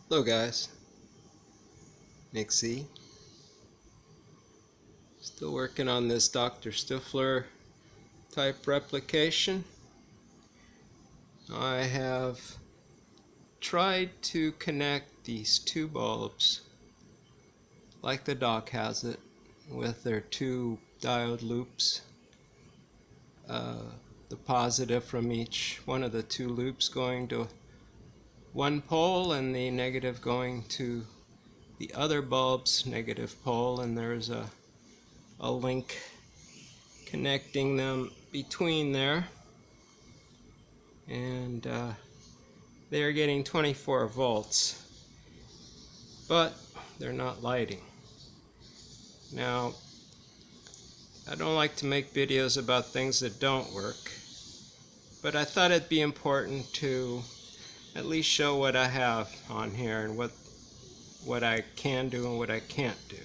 Hello guys, Nick Z. Still working on this Dr. Stiffler type replication. I have tried to connect these two bulbs like the doc has it with their two diode loops. The positive from each one of the two loops going to one pole and the negative going to the other bulb's negative pole, and there's a link connecting them between there, and they're getting 24 volts, but they're not lighting. Now, I don't like to make videos about things that don't work, but I thought it'd be important to at least show what I have on here and what I can do and what I can't do.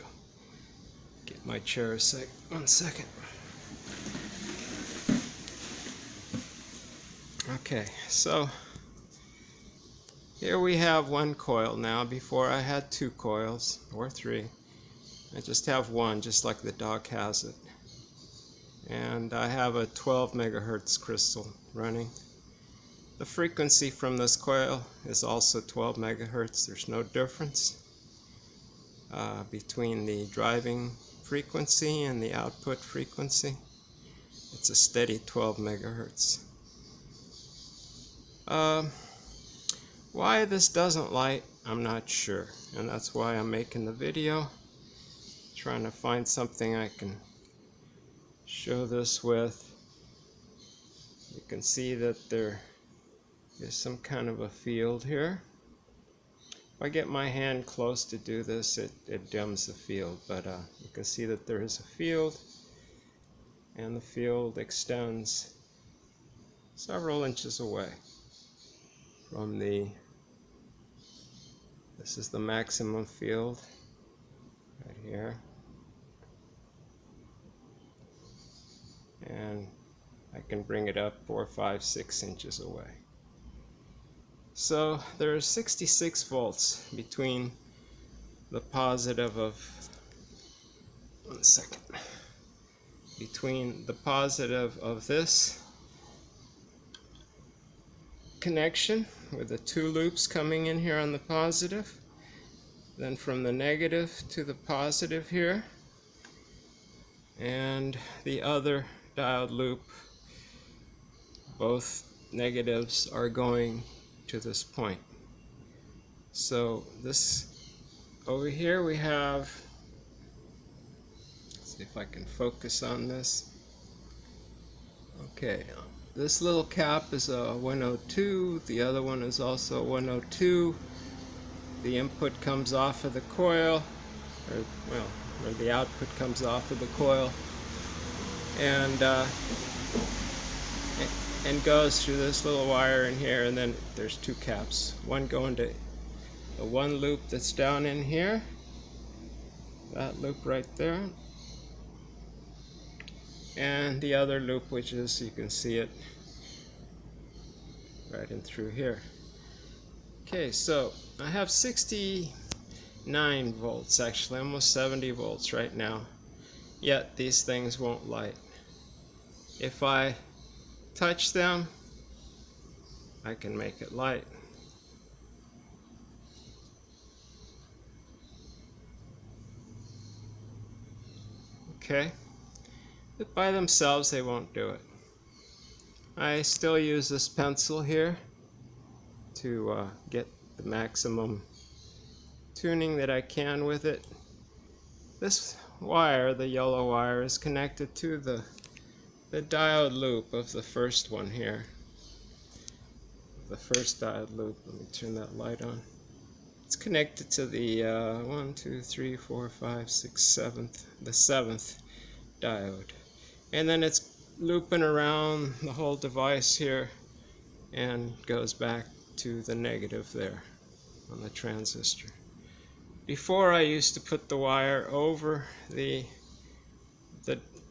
Get my chair one second. Okay, so here we have one coil now. Before I had two coils, or three. I just have one, just like the doc has it. And I have a 12 megahertz crystal running. The frequency from this coil is also 12 megahertz. There's no difference between the driving frequency and the output frequency. It's a steady 12 megahertz. Why this doesn't light, I'm not sure, and that's why I'm making the video, trying to find something I can show this with. You can see that there is some kind of a field here. If I get my hand close to do this, it dims the field, but you can see that there is a field, and the field extends several inches away from this is the maximum field right here, and I can bring it up 4, 5, 6 inches away. So there's 66 volts between the positive of, between the positive of this connection with the two loops coming in here on the positive, then from the negative to the positive here, and the other diode loop, both negatives are going to this point. So this over here we have, let's see if I can focus on this. Okay, this little cap is a 102, the other one is also 102. The input comes off of the coil, or the output comes off of the coil, and goes through this little wire in here, and then there's two caps. One going to the one loop that's down in here, that loop right there, and the other loop, which is, you can see it right in through here. Okay, so I have 69 volts, actually almost 70 volts right now, yet these things won't light. If I touch them, I can make it light. Okay, but by themselves they won't do it. I still use this pencil here to get the maximum tuning that I can with it. This wire, the yellow wire, is connected to the diode loop of the first one here. The first diode loop. Let me turn that light on. It's connected to the 1, 2, 3, 4, 5, 6, 7th, the 7th diode. And then it's looping around the whole device here and goes back to the negative there on the transistor. Before, I used to put the wire over the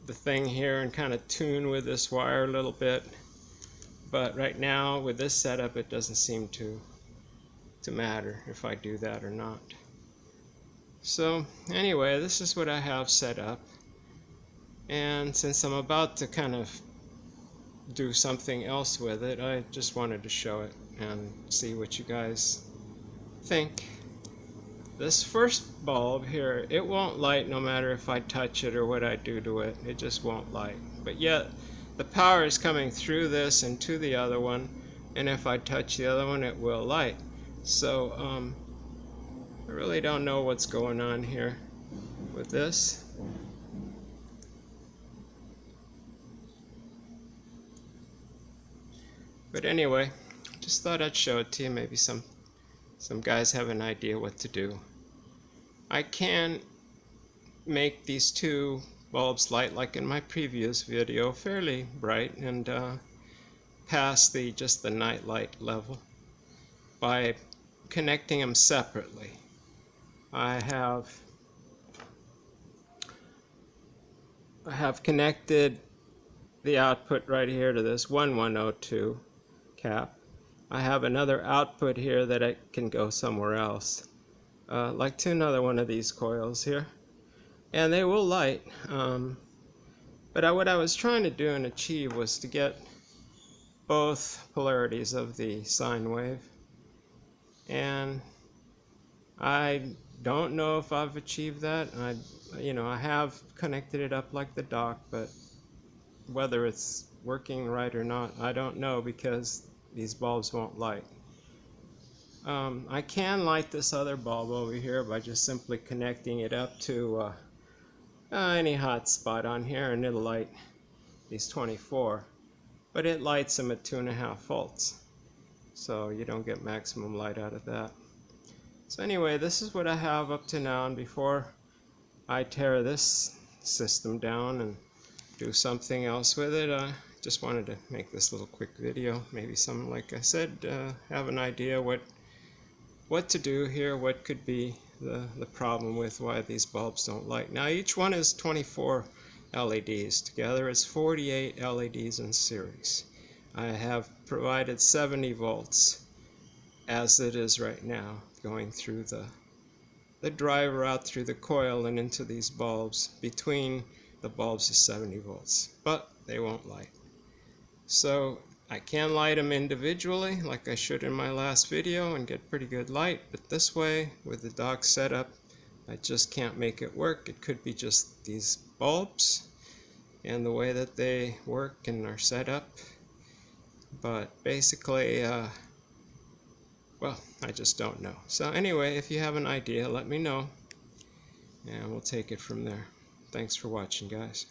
thing here and kind of tune with this wire a little bit, but right now with this setup it doesn't seem to to matter if I do that or not. So anyway, this is what I have set up, and since I'm about to kind of do something else with it, I just wanted to show it and see what you guys think. This first bulb here, it won't light no matter if I touch it or what I do to it. It just won't light. But yet the power is coming through this and to the other one, and if I touch the other one it will light. So I really don't know what's going on here with this. But anyway, just thought I'd show it to you. Maybe some guys have an idea what to do. I can make these two bulbs light like in my previous video, fairly bright, and past just the night light level by connecting them separately. I have connected the output right here to this 1102 cap. I have another output here that I can go somewhere else, like to another one of these coils here, and they will light. But what I was trying to do and achieve was to get both polarities of the sine wave, and I don't know if I've achieved that. I have connected it up like the dock, but whether it's working right or not, I don't know, because these bulbs won't light. I can light this other bulb over here by just simply connecting it up to any hot spot on here, and it'll light these 24, but it lights them at 2.5 volts, so you don't get maximum light out of that. So anyway, this is what I have up to now, and before I tear this system down and do something else with it, I just wanted to make this little quick video. Maybe some, like I said, have an idea what to do here, what could be the problem with why these bulbs don't light. Now each one is 24 LEDs. Together it's 48 LEDs in series. I have provided 70 volts as it is right now, going through the driver out through the coil and into these bulbs. Between the bulbs is 70 volts, but they won't light. So I can light them individually like I showed in my last video and get pretty good light, but this way with the dock setup I just can't make it work. It could be just these bulbs and the way that they work and are set up, but basically well, I just don't know. So anyway, if you have an idea, let me know and we'll take it from there. Thanks for watching, guys.